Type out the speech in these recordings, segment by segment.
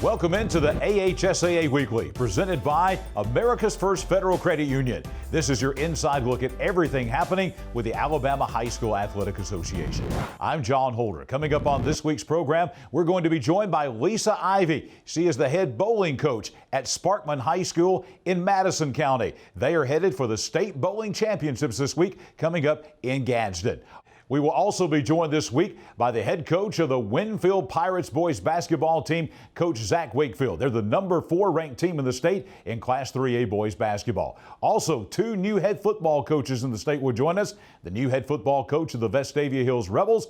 Welcome into the AHSAA Weekly, presented by America's First Federal Credit Union. This is your inside look at everything happening with the Alabama High School Athletic Association. I'm John Holder. Coming up on this week's program, we're going to be joined by Lisa Ivey. She is the head bowling coach at Sparkman High School in Madison County. They are headed for the state bowling championships this week, coming up in Gadsden. We will also be joined this week by the head coach of the Wakefield Pirates boys basketball team, Coach Zach Wakefield. They're the number 4 ranked team in the state in Class 3A boys basketball. Also, 2 new head football coaches in the state will join us. The new head football coach of the Vestavia Hills Rebels,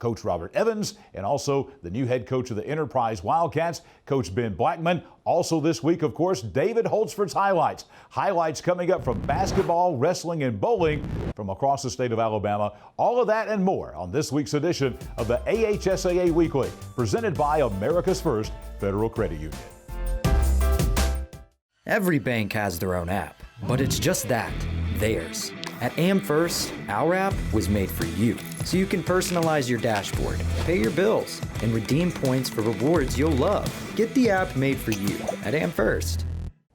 Coach Robert Evans, and also the new head coach of the Enterprise Wildcats, Coach Ben Blackman. Also this week, of course, David Holtzford's highlights. Highlights coming up from basketball, wrestling, and bowling from across the state of Alabama. All of that and more on this week's edition of the AHSAA Weekly, presented by America's First Federal Credit Union. Every bank has their own app, but it's just that, theirs. At AmFirst, our app was made for you, so you can personalize your dashboard, pay your bills, and redeem points for rewards you'll love. Get the app made for you at AmFirst.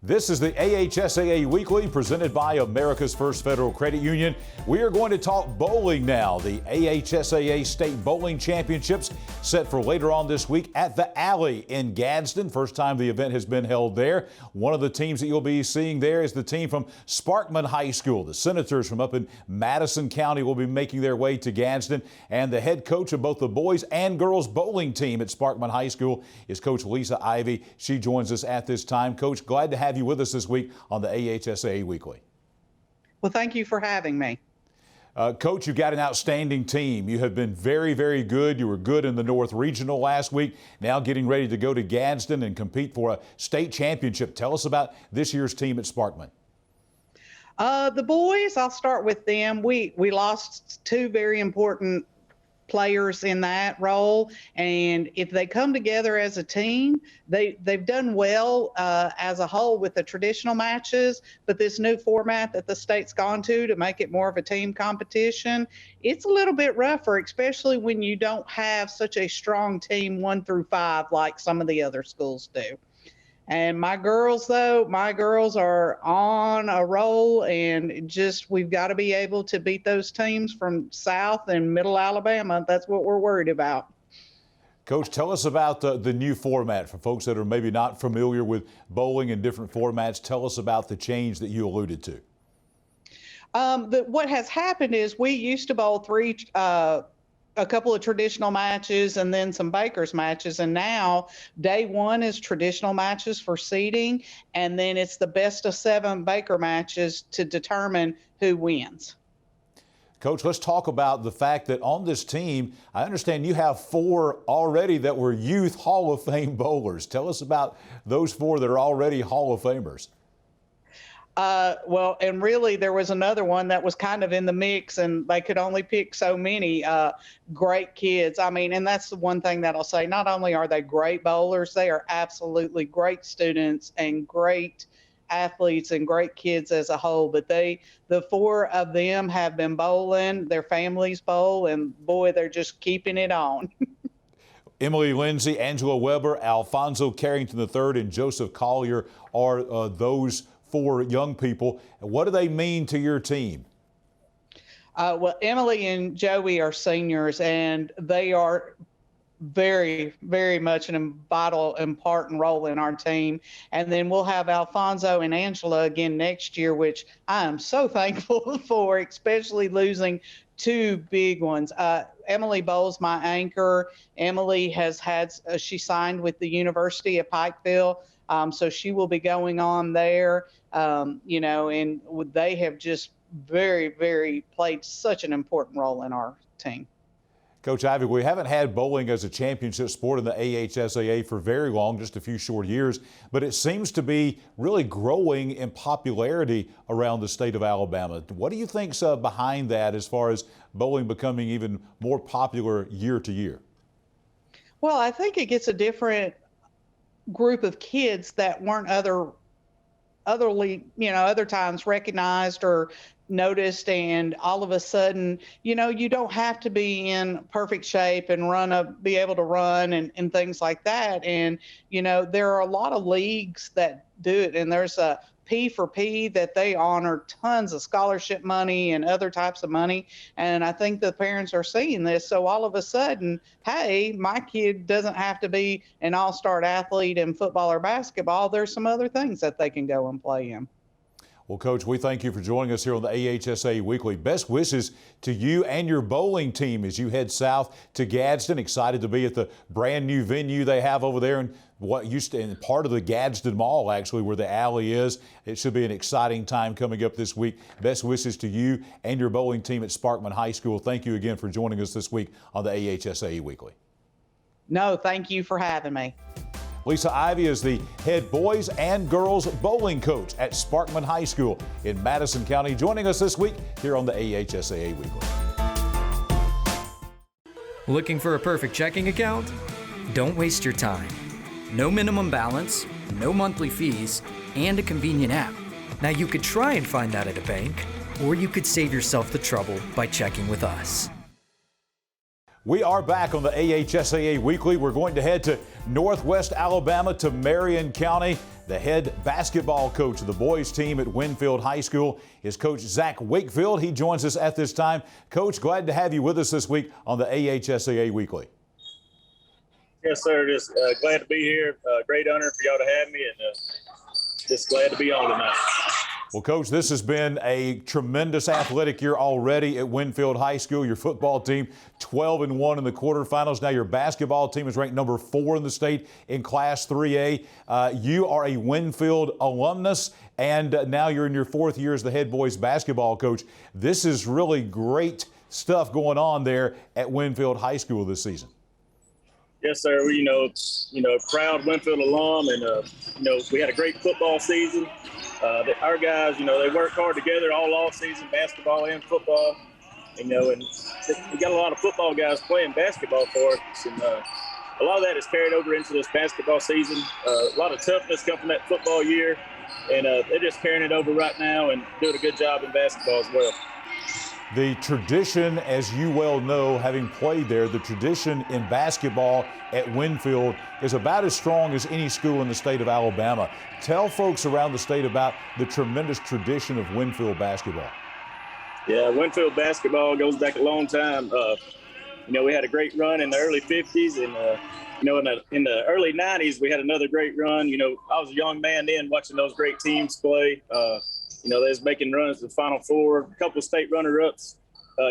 This is the AHSAA Weekly, presented by America's First Federal Credit Union. We are going to talk bowling now. The AHSAA State Bowling Championships set for later on this week at the Alley in Gadsden. First time the event has been held there. One of the teams that you'll be seeing there is the team from Sparkman High School. The Senators from up in Madison County will be making their way to Gadsden. And the head coach of both the boys and girls bowling team at Sparkman High School is Coach Lisa Ivey. She joins us at this time. Coach, glad to have you with us this week on the AHSAA Weekly. Well, thank you for having me. Coach, you've got an outstanding team. You have been very, very good. You were good in the North Regional last week. Now getting ready to go to Gadsden and compete for a state championship. Tell us about this year's team at Sparkman. The boys, I'll start with them. We lost 2 very important players in that role, and if they come together as a team, they've done well as a whole with the traditional matches, but this new format that the state's gone to make it more of a team competition, it's a little bit rougher, especially when you don't have such a strong team 1 through 5 like some of the other schools do. And my girls are on a roll, and we've got to be able to beat those teams from South and Middle Alabama. That's what we're worried about. Coach, tell us about the new format for folks that are maybe not familiar with bowling and different formats. Tell us about the change that you alluded to. What has happened is we used to bowl a couple of traditional matches and then some Baker's matches, and now day 1 is traditional matches for seeding, and then it's the best of 7 Baker matches to determine who wins. Coach, let's talk about the fact that on this team, I understand you have 4 already that were youth Hall of Fame bowlers. Tell us about those 4 that are already Hall of Famers. Well, and really there was another one that was kind of in the mix, and they could only pick so many great kids. I mean, and that's the one thing that I'll say. Not only are they great bowlers, they are absolutely great students and great athletes and great kids as a whole. But the 4 of them have been bowling, their families bowl, and boy, they're just keeping it on. Emily Lindsay, Angela Weber, Alfonso Carrington III, and Joseph Collier are those 4 young people. What do they mean to your team? Well, Emily and Joey are seniors, and they are very, very much an vital, important role in our team. And then we'll have Alfonso and Angela again next year, which I am so thankful for, especially losing 2 big ones. Emily bowls my anchor. Emily she signed with the University of Pikeville, so she will be going on there. And they have just very, very played such an important role in our team. Coach Ivey, we haven't had bowling as a championship sport in the AHSAA for very long, just a few short years, but it seems to be really growing in popularity around the state of Alabama. What do you think's behind that as far as bowling becoming even more popular year to year? Well, I think it gets a different group of kids that weren't other times recognized or noticed, and all of a sudden, you don't have to be in perfect shape and be able to run and things like that. And, there are a lot of leagues that do it, and there's a P4P that they honor tons of scholarship money and other types of money. And I think the parents are seeing this. So all of a sudden, hey, my kid doesn't have to be an all-star athlete in football or basketball. There's some other things that they can go and play in. Well, Coach, we thank you for joining us here on the AHSAA Weekly. Best wishes to you and your bowling team as you head south to Gadsden. Excited to be at the brand new venue they have over there in what used to, in part of the Gadsden Mall, actually, where the alley is. It should be an exciting time coming up this week. Best wishes to you and your bowling team at Sparkman High School. Thank you again for joining us this week on the AHSAA Weekly. No, thank you for having me. Lisa Ivey is the head boys and girls bowling coach at Sparkman High School in Madison County, joining us this week here on the AHSAA Weekly. Looking for a perfect checking account? Don't waste your time. No minimum balance, no monthly fees, and a convenient app. Now you could try and find that at a bank, or you could save yourself the trouble by checking with us. We are back on the AHSAA Weekly. We're going to head to Northwest Alabama to Marion County. The head basketball coach of the boys team at Wakefield High School is Coach Zach Wakefield. He joins us at this time. Coach, glad to have you with us this week on the AHSAA Weekly. Yes, sir. Just glad to be here. Great honor for y'all to have me, and just glad to be on tonight. Well, Coach, this has been a tremendous athletic year already at Wakefield High School. Your football team 12-1 in the quarterfinals. Now your basketball team is ranked number 4 in the state in Class 3A. You are a Wakefield alumnus, and now you're in your 4th year as the head boys basketball coach. This is really great stuff going on there at Wakefield High School this season. Yes, sir. We, proud Wakefield alum, and we had a great football season. Our guys, they worked hard together all off season, basketball and football. And we got a lot of football guys playing basketball for us, and a lot of that is carried over into this basketball season. A lot of toughness come from that football year, and they're just carrying it over right now and doing a good job in basketball as well. The tradition, as you well know, having played there, the tradition in basketball at Wakefield is about as strong as any school in the state of Alabama. Tell folks around the state about the tremendous tradition of Wakefield basketball. Yeah, Wakefield basketball goes back a long time. We had a great run in the early 50s, and in the early 90s, we had another great run. I was a young man then watching those great teams play. They was making runs to the Final Four, a couple of state runner-ups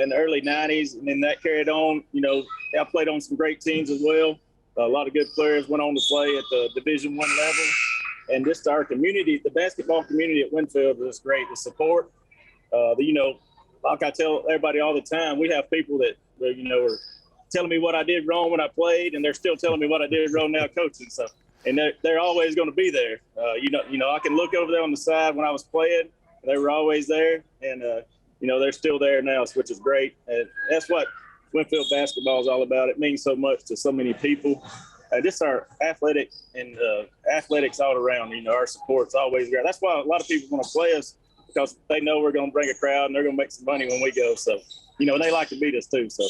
in the early 90s, and then that carried on. I played on some great teams as well. A lot of good players went on to play at the Division I level. And just our community, the basketball community at Wakefield is great. The support, like I tell everybody all the time, we have people that are telling me what I did wrong when I played, and they're still telling me what I did wrong now coaching. So, and they're always going to be there. I can look over there on the side when I was playing. They were always there, and they're still there now, which is great. And that's what Wakefield basketball is all about. It means so much to so many people. Just our athletics all around. Our support's always great. That's why a lot of people want to play us, because they know we're going to bring a crowd and they're going to make some money when we go. So, and they like to beat us too. So.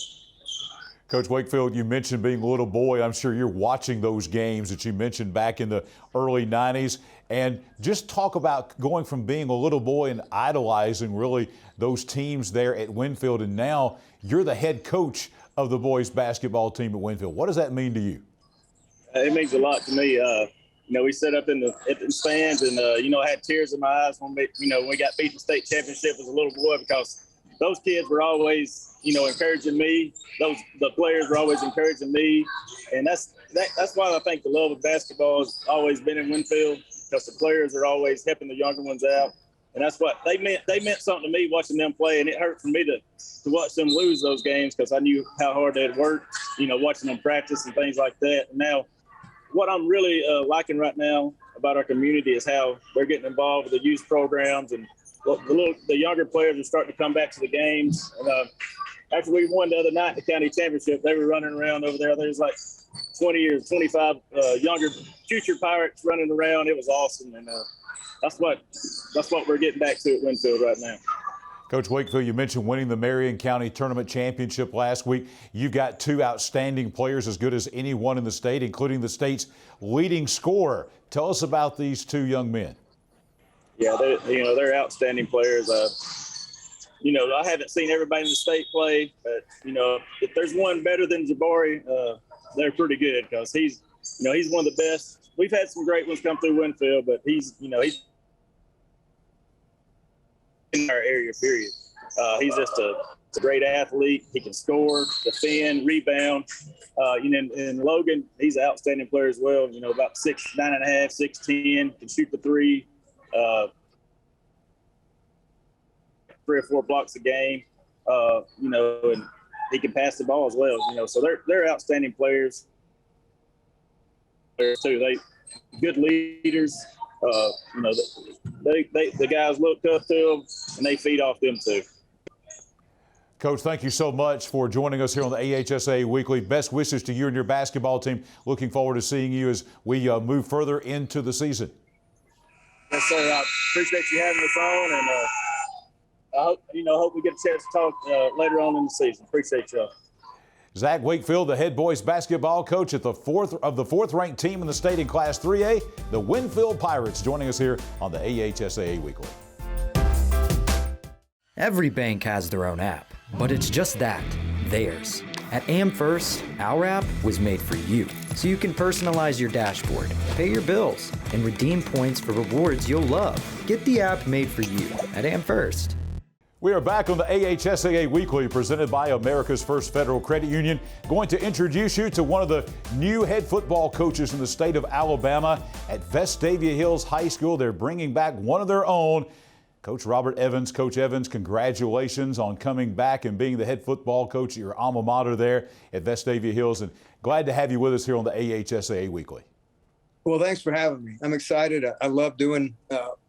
Coach Wakefield, you mentioned being a little boy. I'm sure you're watching those games that you mentioned back in the early 90s. And just talk about going from being a little boy and idolizing really those teams there at Wakefield, and now you're the head coach of the boys basketball team at Wakefield. What does that mean to you? It means a lot to me. We sat up in the stands, and I had tears in my eyes when we got beat the state championship as a little boy, because those kids were always, encouraging me. The players were always encouraging me, and that's why I think the love of basketball has always been in Wakefield, because the players are always helping the younger ones out, and that's what they meant. They meant something to me watching them play, and it hurt for me to watch them lose those games, because I knew how hard they'd worked, watching them practice and things like that. And now, what I'm really liking right now about our community is how they're getting involved with the youth programs, and the younger players are starting to come back to the games. And after we won the other night in the county championship, they were running around over there. There's like 20 or 25 younger future Pirates running around. It was awesome. And that's what we're getting back to at Winfield right now. Coach Wakefield, you mentioned winning the Marion County Tournament Championship last week. You've got two outstanding players, as good as anyone in the state, including the state's leading scorer. Tell us about these two young men. Yeah, they're outstanding players. I haven't seen everybody in the state play, but if there's one better than Jabari, they're pretty good because he's one of the best. We've had some great ones come through Winfield, but he's in our area, period. He's just a great athlete. He can score, defend, rebound. And Logan, he's an outstanding player as well. About 6'9.5", 6'10", can shoot the three, 3 or 4 blocks a game. And he can pass the ball as well. So they're outstanding players. Too, they good leaders. The guys look up to them, and they feed off them too. Coach, thank you so much for joining us here on the AHSAA Weekly. Best wishes to you and your basketball team. Looking forward to seeing you as we move further into the season. Yes, sir. I appreciate you having us on, and I hope we get a chance to talk later on in the season. Appreciate y'all. Zach Wakefield, the head boys basketball coach at the fourth-ranked team in the state in Class 3A, the Winfield Pirates, joining us here on the AHSAA Weekly. Every bank has their own app, but it's just that, theirs. At AmFirst, our app was made for you, so you can personalize your dashboard, pay your bills, and redeem points for rewards you'll love. Get the app made for you at AmFirst. We are back on the AHSAA Weekly, presented by America's First Federal Credit Union. Going to introduce you to one of the new head football coaches in the state of Alabama at Vestavia Hills High School. They're bringing back one of their own, Coach Robert Evans. Coach Evans, congratulations on coming back and being the head football coach at your alma mater there at Vestavia Hills. And glad to have you with us here on the AHSAA Weekly. Well, thanks for having me. I'm excited. I love doing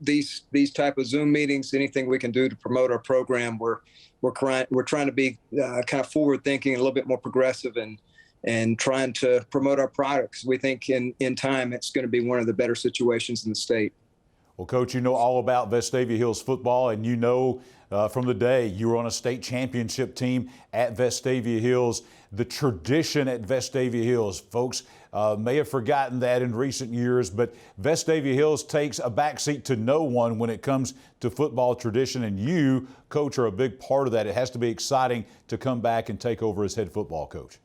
these type of Zoom meetings. Anything we can do to promote our program, we're trying to be kind of forward thinking, a little bit more progressive, and trying to promote our products. We think in time it's going to be one of the better situations in the state. Well, Coach, you know all about Vestavia Hills football, and from the day you were on a state championship team at Vestavia Hills. The tradition at Vestavia Hills, folks may have forgotten that in recent years, but Vestavia Hills takes a backseat to no one when it comes to football tradition, and you, Coach, are a big part of that. It has to be exciting to come back and take over as head football coach.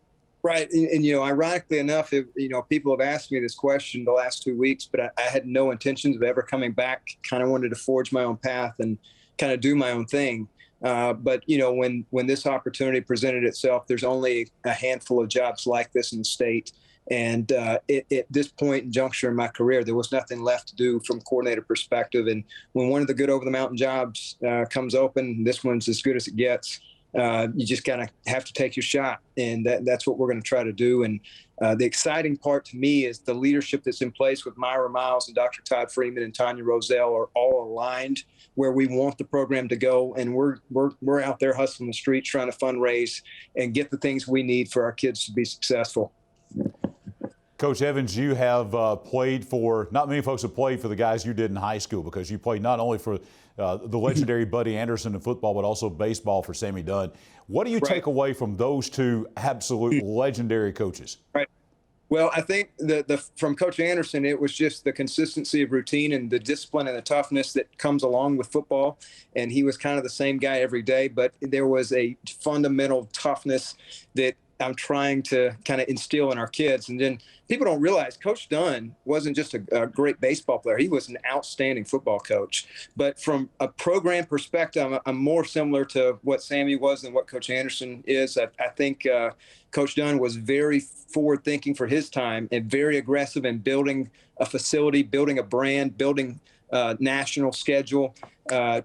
Right. And ironically enough, people have asked me this question the last 2 weeks, but I had no intentions of ever coming back. Kind of wanted to forge my own path and kind of do my own thing. But when this opportunity presented itself, there's only a handful of jobs like this in the state. And at this point in juncture in my career, there was nothing left to do from coordinator perspective. And when one of the good over the mountain jobs comes open, this one's as good as it gets. You just kind of have to take your shot, and that's what we're going to try to do. And the exciting part to me is the leadership that's in place with Myra Miles and Dr. Todd Freeman and Tanya Roselle are all aligned where we want the program to go, and we're out there hustling the streets trying to fundraise and get the things we need for our kids to be successful. Coach Evans, you have played for, not many folks have played for the guys you did in high school, because you played not only for the legendary Buddy Anderson in football, but also baseball for Sammy Dunn. What do you take away from those two absolute legendary coaches? Right. Well, I think from Coach Anderson, it was just the consistency of routine and the discipline and the toughness that comes along with football. And he was kind of the same guy every day, but there was a fundamental toughness that I'm trying to kind of instill in our kids. And then people don't realize Coach Dunn wasn't just a great baseball player. He was an outstanding football coach. But from a program perspective, I'm more similar to what Sammy was than what Coach Anderson is. I think Coach Dunn was very forward thinking for his time and very aggressive in building a facility, building a brand, building national schedule,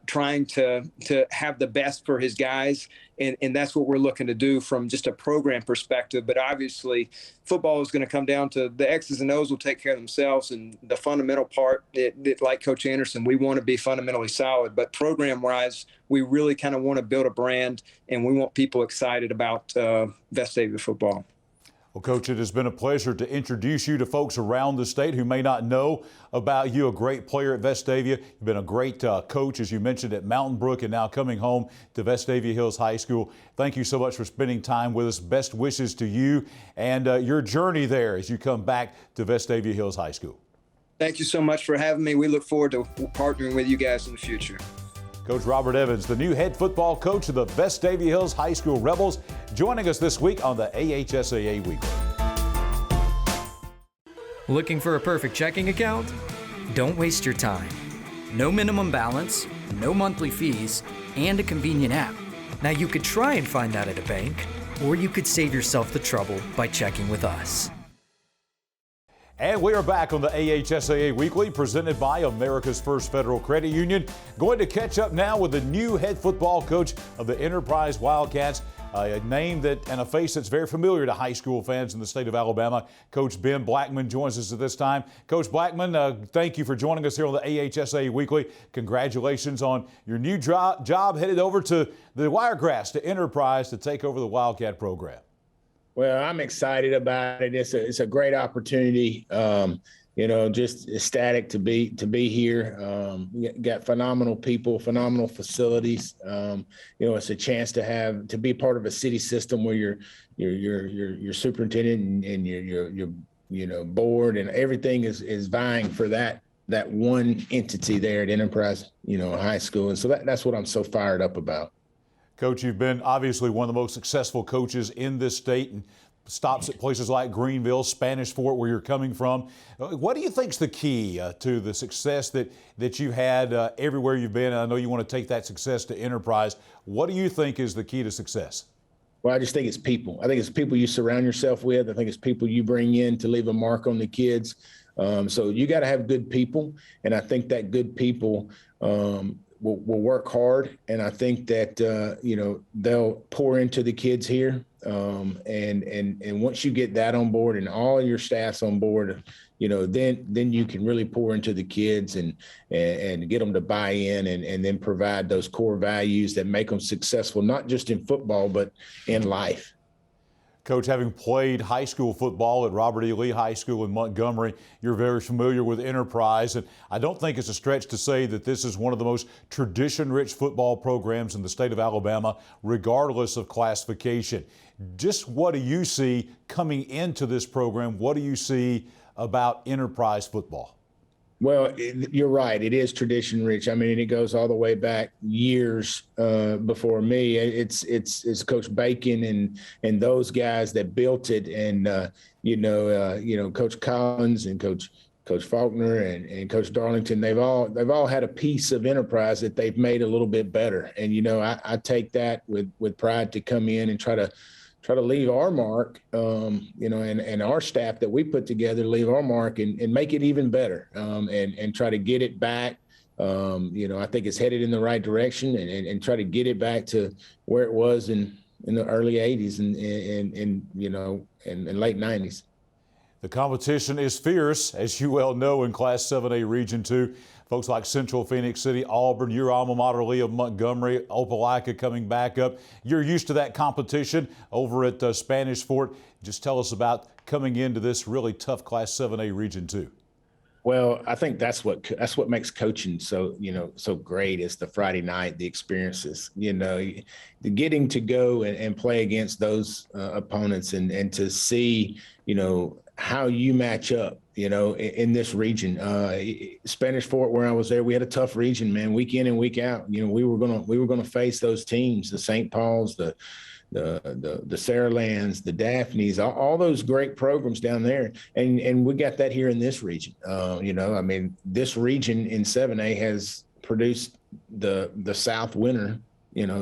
trying to have the best for his guys. And that's what we're looking to do from just a program perspective. But obviously, football is going to come down to the X's and O's will take care of themselves. And the fundamental part, like Coach Anderson, we want to be fundamentally solid. But program-wise, we really kind of want to build a brand, and we want people excited about Vestavia football. Well, Coach, it has been a pleasure to introduce you to folks around the state who may not know about you. A great player at Vestavia. You've been a great coach, as you mentioned, at Mountain Brook, and now coming home to Vestavia Hills High School. Thank you so much for spending time with us. Best wishes to you and your journey there as you come back to Vestavia Hills High School. Thank you so much for having me. We look forward to partnering with you guys in the future. Coach Robert Evans, the new head football coach of the Vestavia Hills High School Rebels, joining us this week on the AHSAA Weekly. Looking for a perfect checking account? Don't waste your time. No minimum balance, no monthly fees, and a convenient app. Now you could try and find that at a bank, or you could save yourself the trouble by checking with us. And we are back on the AHSAA Weekly, presented by America's First Federal Credit Union. Going to catch up now with the new head football coach of the Enterprise Wildcats, a name that and a face that's very familiar to high school fans in the state of Alabama. Coach Ben Blackman joins us at this time. Coach Blackman, thank you for joining us here on the AHSAA Weekly. Congratulations on your new job headed over to the Wiregrass, to Enterprise, to take over the Wildcat program. Well, I'm excited about it. It's a great opportunity. Just ecstatic to be here. We got phenomenal people, phenomenal facilities. It's a chance to be part of a city system where your superintendent and your board and everything is vying for that one entity there at Enterprise, high school. And so that's what I'm so fired up about. Coach, you've been obviously one of the most successful coaches in this state and stops at places like Greenville, Spanish Fort, where you're coming from. What do you think's the key to the success that you've had everywhere you've been? And I know you want to take that success to Enterprise. What do you think is the key to success? Well, I just think it's people. I think it's people you surround yourself with. I think it's people you bring in to leave a mark on the kids. So you got to have good people. And I think that good people will work hard, and I think that they'll pour into the kids here, and once you get that on board and all your staff's on board, then you can really pour into the kids and get them to buy in and then provide those core values that make them successful, not just in football but in life. Coach, having played high school football at Robert E. Lee High School in Montgomery, you're very familiar with Enterprise, and I don't think it's a stretch to say that this is one of the most tradition-rich football programs in the state of Alabama, regardless of classification. Just what do you see coming into this program? What do you see about Enterprise football? Well, you're right. It is tradition rich. I mean, it goes all the way back years before me. It's Coach Bacon and those guys that built it, and Coach Collins and Coach Faulkner and Coach Darlington. They've all had a piece of Enterprise that they've made a little bit better. And I take that with pride to come in and try to leave our mark, and our staff that we put together, leave our mark and make it even better, and try to get it back. I think it's headed in the right direction, and try to get it back to where it was in the early 80s and late 90s. The competition is fierce, as you well know, in Class 7A Region 2. Folks like Central Phoenix City, Auburn, your alma mater, Lee of Montgomery, Opelika coming back up. You're used to that competition over at Spanish Fort. Just tell us about coming into this really tough Class 7A Region 2. Well, I think that's what makes coaching so great is the Friday night, the experiences, the getting to go and play against those opponents and to see, how you match up, in this region. Spanish Fort, where I was there, we had a tough region, man, week in and week out. We were gonna face those teams, the St. Paul's, the Saralands, the Daphnes, all those great programs down there, and we got that here in this region. This region in 7A has produced the South winner,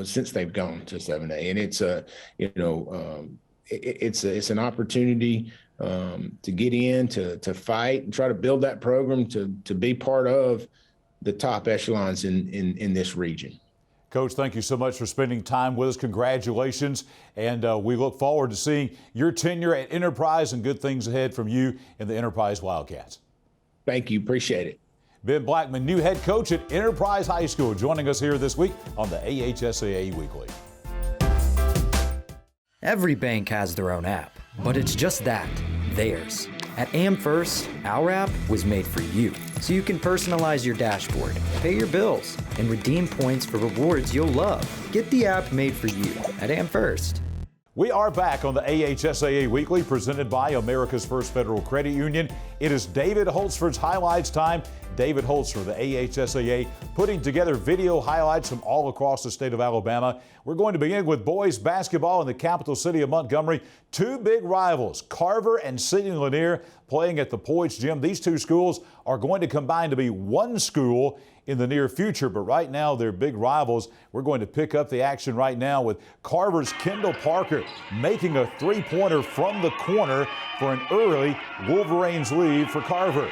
since they've gone to 7A, and it's an opportunity to get in, to fight and try to build that program to be part of the top echelons in this region. Coach, thank you so much for spending time with us. Congratulations, and we look forward to seeing your tenure at Enterprise and good things ahead from you and the Enterprise Wildcats. Thank you. Appreciate it. Ben Blackman, new head coach at Enterprise High School, joining us here this week on the AHSAA Weekly. Every bank has their own app, But it's just that, theirs. At AmFirst, our app was made for you, so you can personalize your dashboard, pay your bills, and redeem points for rewards you'll love. Get the app made for you at AmFirst. We are back on the AHSAA Weekly, presented by America's First Federal Credit Union. It is David Holtzford's highlights time. David Holtzford, the AHSAA, putting together video highlights from all across the state of Alabama. We're going to begin with boys basketball in the capital city of Montgomery. Two big rivals, Carver and Sidney Lanier, playing at the Poits Gym. These two schools are going to combine to be one school in the near future, but right now they're big rivals. We're going to pick up the action right now with Carver's Kendall Parker making a three-pointer from the corner for an early Wolverines lead for Carver.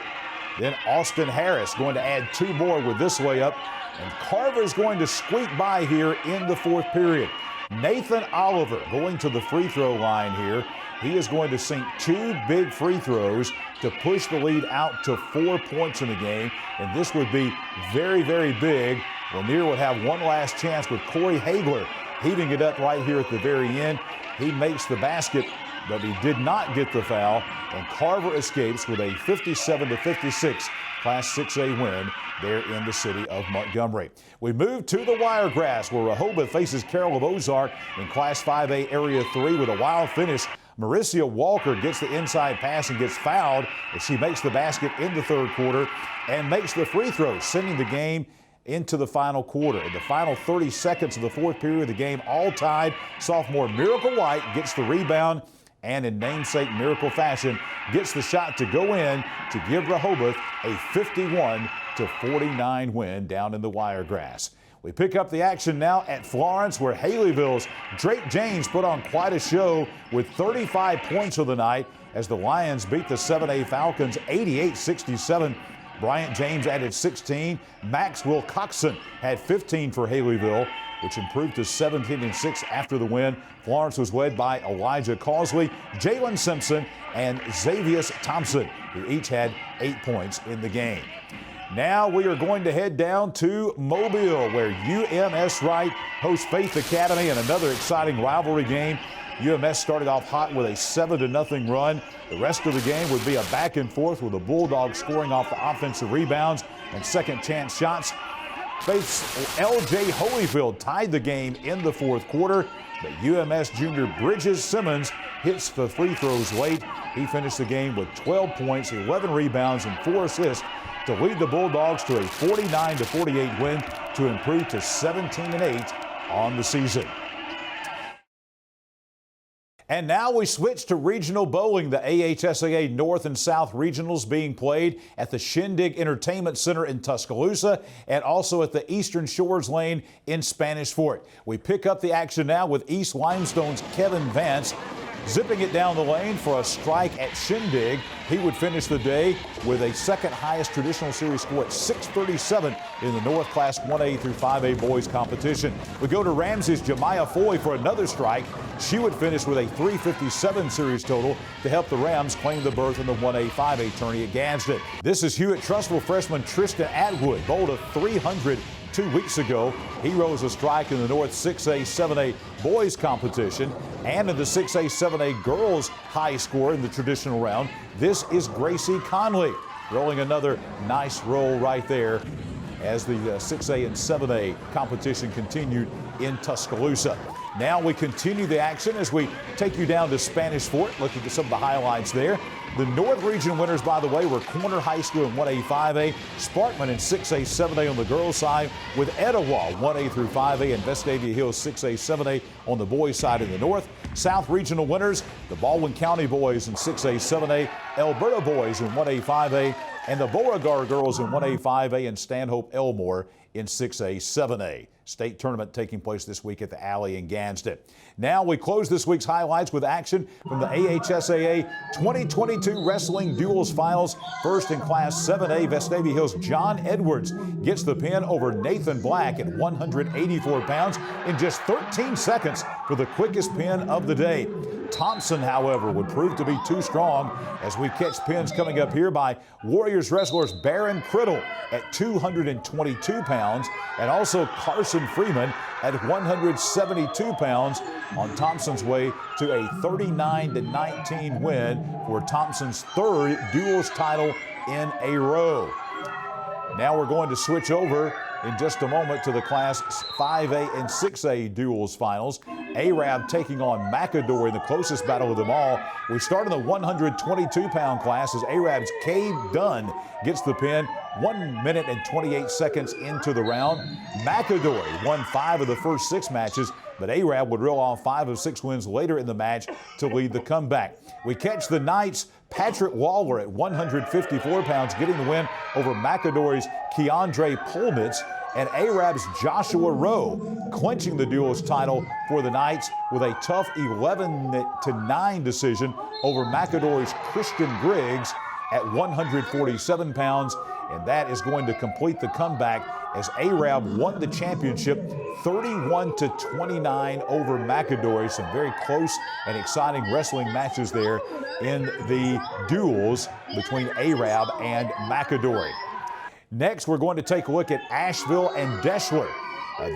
Then Austin Harris going to add two more with this layup, and Carver is going to squeak by here in the fourth period. Nathan Oliver going to the free throw line here. He is going to sink two big free throws to push the lead out to 4 points in the game, and this would be very, very big. Lanier would have one last chance with Corey Hagler heaving it up right here at the very end. He makes the basket, but he did not get the foul, and Carver escapes with a 57-56 Class 6A win there in the city of Montgomery. We move to the Wiregrass, where Rehoboth faces Carroll of Ozark in Class 5A Area 3 with a wild finish. Maricia Walker gets the inside pass and gets fouled as she makes the basket in the third quarter and makes the free throw, sending the game into the final quarter. In the final 30 seconds of the fourth period, the game all tied. Sophomore Miracle White gets the rebound and in namesake Miracle fashion gets the shot to go in to give Rehoboth a 51-49 win down in the Wiregrass. We pick up the action now at Florence, where Haleyville's Drake James put on quite a show with 35 points of the night as the Lions beat the 7A Falcons 88-67. Bryant James added 16. Max Wilcoxon had 15 for Haleyville, which improved to 17-6 after the win. Florence was led by Elijah Causley, Jalen Simpson, and Xavius Thompson, who each had 8 points in the game. Now we are going to head down to Mobile, where UMS Wright hosts Faith Academy in another exciting rivalry game. UMS started off hot with a 7-0 run. The rest of the game would be a back and forth with the Bulldogs scoring off the offensive rebounds and second chance shots. Faith's LJ Holyfield tied the game in the fourth quarter, but UMS junior Bridges Simmons hits the free throws late. He finished the game with 12 points, 11 rebounds, and 4 assists to lead the Bulldogs to a 49-48 win to improve to 17-8 on the season. And now we switch to regional bowling. The AHSAA North and South Regionals being played at the Shindig Entertainment Center in Tuscaloosa and also at the Eastern Shores Lane in Spanish Fort. We pick up the action now with East Limestone's Kevin Vance zipping it down the lane for a strike at Shindig. He would finish the day with a second highest traditional series score at 637 in the North Class 1A through 5A boys competition. We go to Ramsey's Jemiah Foy for another strike. She would finish with a 357 series total to help the Rams claim the berth in the 1A 5A tourney at Gadsden. This is Hewitt-Trussville freshman Tristan Atwood, bowled a 300 2 weeks ago. He rose a strike in the North 6A 7A boys competition and in the 6A 7A girls high score in the traditional round. This is Gracie Conley rolling another nice roll right there as the 6A and 7A competition continued in Tuscaloosa. Now we continue the action as we take you down to Spanish Fort, looking at some of the highlights there. The North Region winners, by the way, were Corner High School in 1A 5A, Sparkman in 6A 7A on the girls' side, with Etowah 1A through 5A and Vestavia Hills 6A 7A on the boys' side in the North. South Regional winners, the Baldwin County boys in 6A 7A, Alberta boys in 1A 5A, and the Beauregard girls in 1A 5A and Stanhope Elmore in 6A 7A. State tournament taking place this week at the Alley in Gadsden. Now we close this week's highlights with action from the AHSAA 2022 Wrestling Duels Finals. First in Class 7A, Vestavia Hills' John Edwards gets the pin over Nathan Black at 184 pounds in just 13 seconds for the quickest pin of the day. Thompson, however, would prove to be too strong as we catch pins coming up here by Warriors wrestlers Baron Criddle at 222 pounds and also Carson Freeman at 172 pounds on Thompson's way to a 39-19 win for Thompson's third duels title in a row. Now we're going to switch over in just a moment to the Class 5A and 6A duels finals. Arab taking on McAdory in the closest battle of them all. We start in the 122-pound class as Arab's Cade Dunn gets the pin 1 minute and 28 seconds into the round. McAdory won 5 of the first 6 matches, but Arab would reel off 5 of 6 wins later in the match to lead the comeback. We catch the Knights' Patrick Waller at 154 pounds getting the win over McAdory's Keandre Polnitz, and Arab's Joshua Rowe clinching the duels title for the Knights with a tough 11-9 decision over McAdory's Christian Griggs at 147 pounds. And that is going to complete the comeback as Arab won the championship 31-29 over McAdory. Some very close and exciting wrestling matches there in the duels between Arab and McAdory. Next, we're going to take a look at Asheville and Deschler.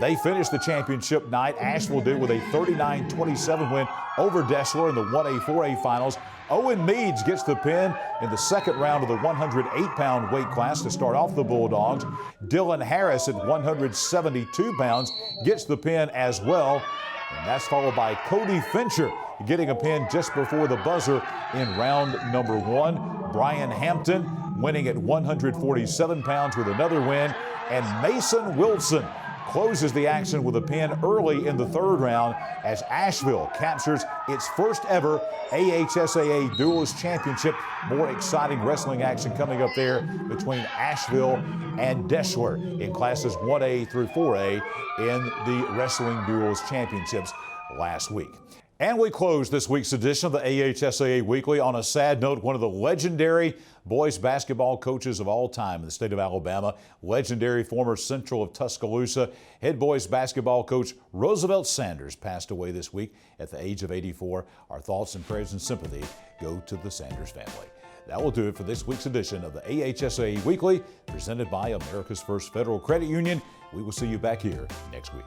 They finished the championship night. Asheville did with a 39-27 win over Deschler in the 1A, 4A finals. Owen Meads gets the pin in the second round of the 108-pound weight class to start off the Bulldogs. Dylan Harris at 172 pounds gets the pin as well. And that's followed by Cody Fincher getting a pin just before the buzzer in round number 1. Brian Hampton winning at 147 pounds with another win. And Mason Wilson closes the action with a pin early in the third round as Asheville captures its first ever AHSAA Duels Championship. More exciting wrestling action coming up there between Asheville and Deschler in classes 1A through 4A in the Wrestling Duels Championships last week. And we close this week's edition of the AHSAA Weekly on a sad note. One of the legendary boys basketball coaches of all time in the state of Alabama, legendary former Central of Tuscaloosa head boys basketball coach Roosevelt Sanders passed away this week at the age of 84. Our thoughts and prayers and sympathy go to the Sanders family. That will do it for this week's edition of the AHSAA Weekly, presented by America's First Federal Credit Union. We will see you back here next week.